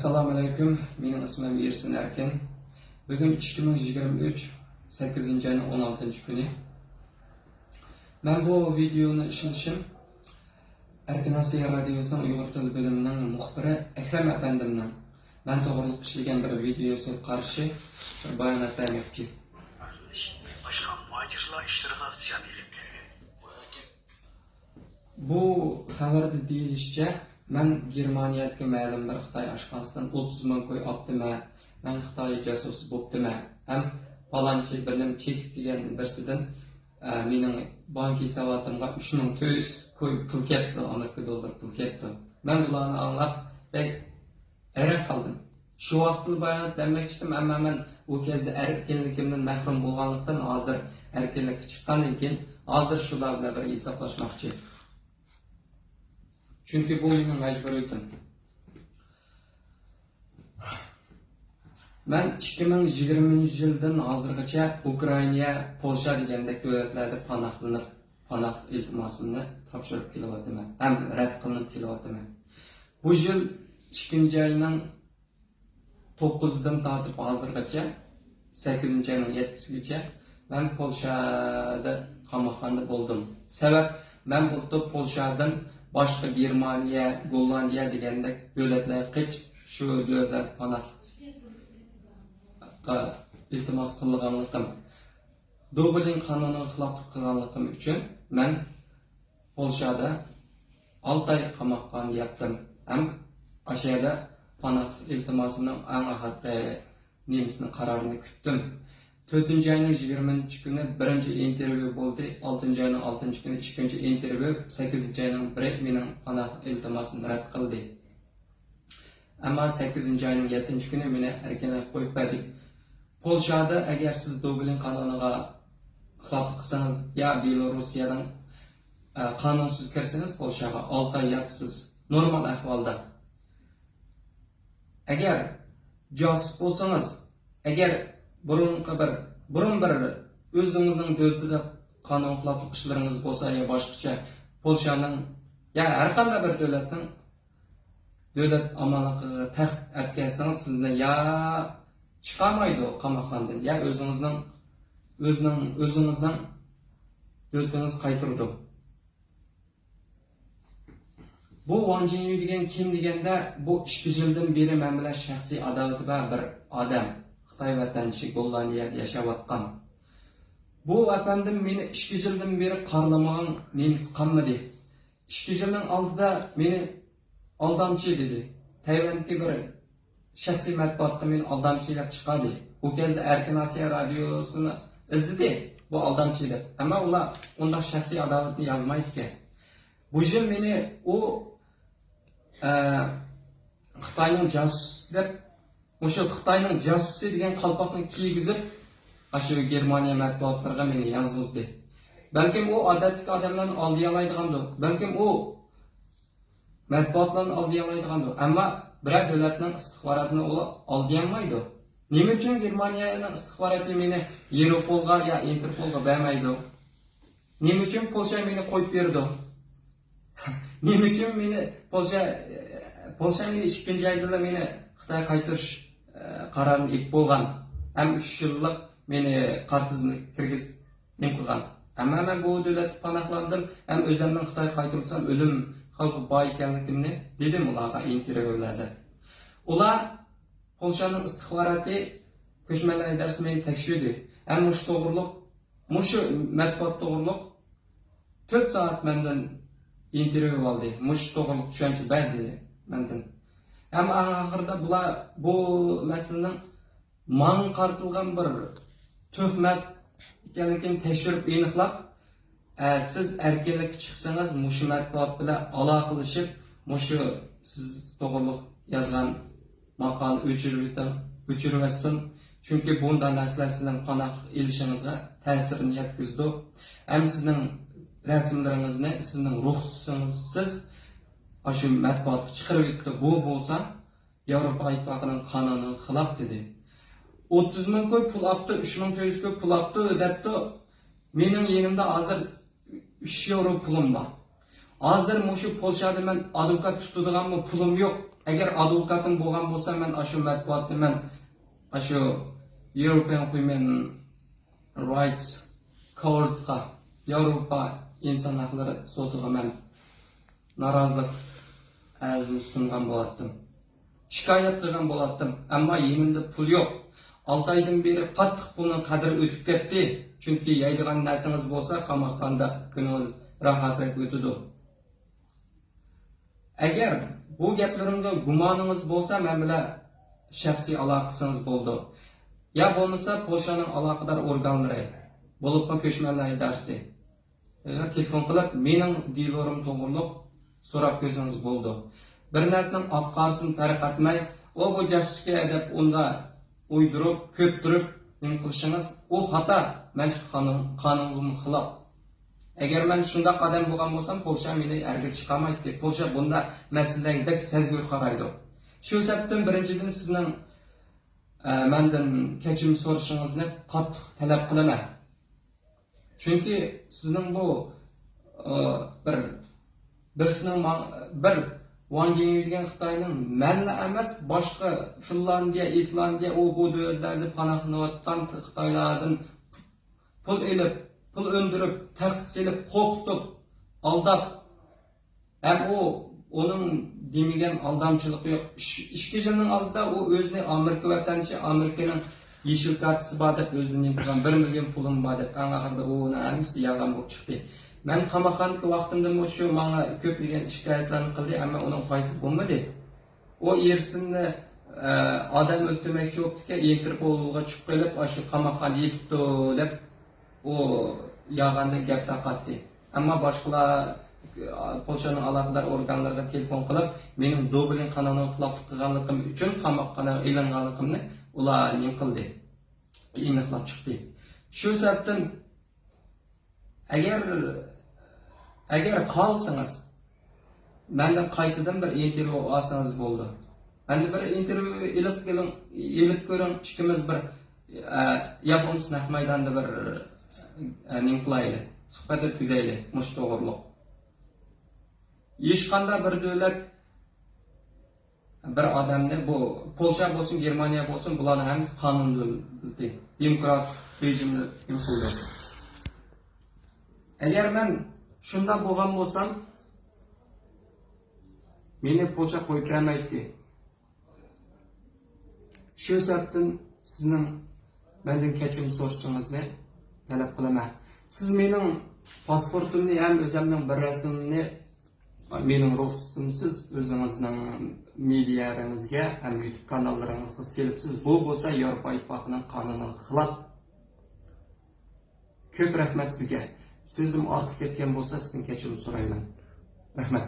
Assalamu alaikum, mening ismim Ersin Erkin. Bugün 2023 8. ayının 16. günü. Ben bu videonu işleshim Erkin Asiya Radiosu'nun Uyghur Tili bölümünün muhbiri Ekrem Efendim'nin ben to'g'riliq ishlagan bir videosi qarshi bayonot bermoqchi. Başka muhacirlar işlerine ziyan edip Bu xabarda deyilishicha, men Germaniyadagi ma'lum bir Xitoy oshxonasidan 30 ming qo'y olibdimi, men Xitoy jasusi bo'libdimi, ham palonchi bilim chekib degan birsidan mening bank hisobotimga 3400 qo'y pul ketdi, Amerika dollar pul ketdi. Men bularni anglab hayron qoldim. Shu vaqtda bayonot bermoqchi edim, ammo men u kezda erkinligimdan mahrum bo'lganlikdan hozir erkinlikka chiqqandan keyin hozir shular bilan bir hisoblashmoqchi. Çünkü bu mening majburiyatim. Ben 2020 yıldan hozirgacha Ukraina, Polsha degandek davlatlarda panoh iltimosimni topshirib kelyapman. Ham rad qilinib kelyapman. Bu yil 2 ayning 9dan tortib hozirgacha 8 ayning 7sigacha men Polshada qamoqxonada bo'ldim. Sabab men bu Polshadan başka Germaniya, Gollandiya degandek davlatlar qich shu davlatlar panohga iltimos qilganligim, Dublin qonuniga xiloflik qilganligim uchun men Polshada 6 ay qamoqxonada yotdim. Ham o'sha panoh iltimosimning eng oxirgi nemisning qarorini kutdim. 4. ayının 20. günü 1. intervyu oldu, 6. ayının 6. günü 2. intervyu, 8. ayının 1. mening panoh iltimosini rad qildi. Ama 8. ayının 7. günü meni erkinlik qo'yib berdi. Polshada agar siz Dublin qonuniga xiloflik qilsangiz ya Belorussiyadan qonunsiz kirsangiz Polshaga 6 ay yotsiz normal ahvolda. Agar josus bo'lsangiz, agar burun bir o'zingizning davlatida qonun xiloflik ishlaringiz bo'lsa ya boshqacha Polshaning ya har qanday bir davlat amanligiga tahdid olib kelsangiz sizni ya chiqarmaydi qamoqxonadan ya o'zingizning davlatingiz qaytirdi. Bu Wang Jinyu degan kim deganda bu 2 yildan beri men bilan shaxsiy adovati bor bir odam. Xitoy vatandaşı Gollandiyada yaşayotgan. Bu efendim meni 2 yildan beri qarlamagan nemis qanmadi. 2 yildan oldida meni aldamchi dedi. Tayvandagi bir shaxsiy matbuotga meni aldamchi deb chiqadi. Bu kezda Erkin Asiya radiosini izladi. Bu aldamchi deb. Ammo ular unda shaxsiy adovatni yozmaydi ekan. Bu yil meni u Xitoyning jasusi deb O'sha Xitoyning jasusi degan qalpoqni kiygizib, shu Germaniya matbuotlariga meni yozg'izdi. Balkim u odatdagi odamlarni oldiy oladigandir. Balkim u matbuotlarni oldiy oladigandir. Ammo biror davlatning istixborotini ular oldiy olmaydi. Nima uchun Germaniyaning istixboroti meni Europolga ya Interpolga bermaydi? Nima uchun Polsha meni qo'yib berdi? Nima uchun meni Polsha meni 2 ayda meni Xitoyga qaytarish qarorni ip bo'lgan. Ham 3 yillik meni qartizini kirgizib nem qilgan. Ammo men bu davlatni panohlandim, ham o'zimning Xitoyga qaytarilsam o'lim xavfi bor ekanligimni dedim ularga intervyularda. Ular Polshaning istixboroti ko'chmanlar idarasi meni tekshirdi. Ham shu to'g'riliq, shu matbuot to'g'riliq 4 soat mendan intervyu oldi. Shu to'g'riliq tushuncha berdi mendan. Ama ahırda bu meselenin man qartılgan bir töhmet ekanligini tekshirib aniqlab, siz erkinlikka chiqsangiz, mushu matbuot bilan aloqalashib, mushu siz to'g'riliq yozgan maqolani o'chirib chunki bunday narsalar sizning panoh ilishingizga ta'sirini yetkazdi. Ham sizning rasmlaringizni, sizning ruxsatingizsiz shu matbuotga chiqarib yutdi. Bu bo'lsa Yevropa Ittifoqining qonuniga xilof dedi. 30 ming qo'y pul olibdi, 3400 qo'y pul olibdi, debdi. Mening yenimda hozir 3 yevro pulim bor. Hozir shu Polshada men advokat tutadigan pulim yo'q. Agar advokatim bo'lgan bo'lsa, men shu matbuotni men shu European Human Rights Court'ga, Yevropa inson haqlari sotiga men norozilik arzini sungan bo'lardim. Shikoyat qilgan bo'lardim, ammo yenimda pul yo'q. 6 aydan beri qattiq pulning qadri o'tib ketdi. Chunki yeydigan narsangiz bo'lsa, qamoqxonada kuningiz rohatroq o'tadi. Agar bu gaplarimga gumoningiz bo'lsa, men bilan shaxsiy aloqasingiz bo'ldi. Ya bo'lmasa, Polshaning aloqador organlari, bo'libmi ko'chmanlar idarasi telefon qilib, mening dilorim to'g'riliq so'rab ko'rsangiz bo'ldi. Bir narsaning oq-qorasini farq etmay, bu jasusga deb unda o'ydirib, ko'ptirib nima qilishingiz, u xato. Men qonunga xilof. Agar men shunday qadam bo'lgan bo'lsam, Polsha meni erga chiqarmaydi. Polsha bunda masalaga bek sezgir qaraydi. Shu sababdan birinchidan sizning mendan kechirim so'rashingizni qattiq talab qilaman. Chunki sizning bu bir Wang Jingyu degan Xitoyning manla emas, boshqa Finlandiya, Islandiya bu davlatlarda panohlanayotgan Xitoylardan pul elib, pul o'ndirib, taxt selib, qo'rqitib, aldab, ham onun demagan aldamchiligi yo'q. 2 yilning oldida u o'zini Amerika vatandashi, Amerikaning yeşil kartisi bor deb o'zini qilgan 1 million pulim bor deb anga uni hamisi yolg'on bo'lib chiqdi. Men qamoqxonadagi vaqtimda shu menga ko'plagan shikoyatlarni qildi, ammo uning foydasi bo'lmadi. O ersinni odam o'ldirmoqchi bo'libdi-ki, Interpolga chiqib kelib, shu qamoqxonada yetibdi deb o yolg'ondan gap tarqatdi. Ammo boshqalar Polshaning aloqador organlariga telefon qilib, mening Dublin qonuniga xiloflik qilganligim uchun qamoqxonaga ilinganligimni ular nima qildi? Aniqlab chiqdi. Shu sababdan agar qolsangiz, mendan qaytadan bir intervyu olsangiz bo'ldi. Menda bir intervyu ilib ko'ring, ikkimiz bir Yapon sinaq maydonida bir nima qilaylik, suhbat o'tkazaylik, mush to'g'riliq. Hech qanday bir davlat bir odamni, bu Polsha bo'lsin, Germaniya bo'lsin, bularning hammasi qonun davlati, demokratik rejimni qo'llaydi. Agar men shunday bo'lgan bo'lsam, meni Polsha qo'yib bermaydi. Shu sababdan sizning mendan kechirim so'rashingizni talab qilaman. Siz mening pasportimni ham o'zimning bir rasmini mening ruxsatimsiz o'zingizning medialaringizga ham YouTube kanallaringizga selibsiz. Bu bo'lsa Yevropa Ittifoqining qonuniga xilof. Ko'p rahmat sizga. Sözüm ortib ketgan bo'lsa, sizdan kechirim so'rayman. Rahmat.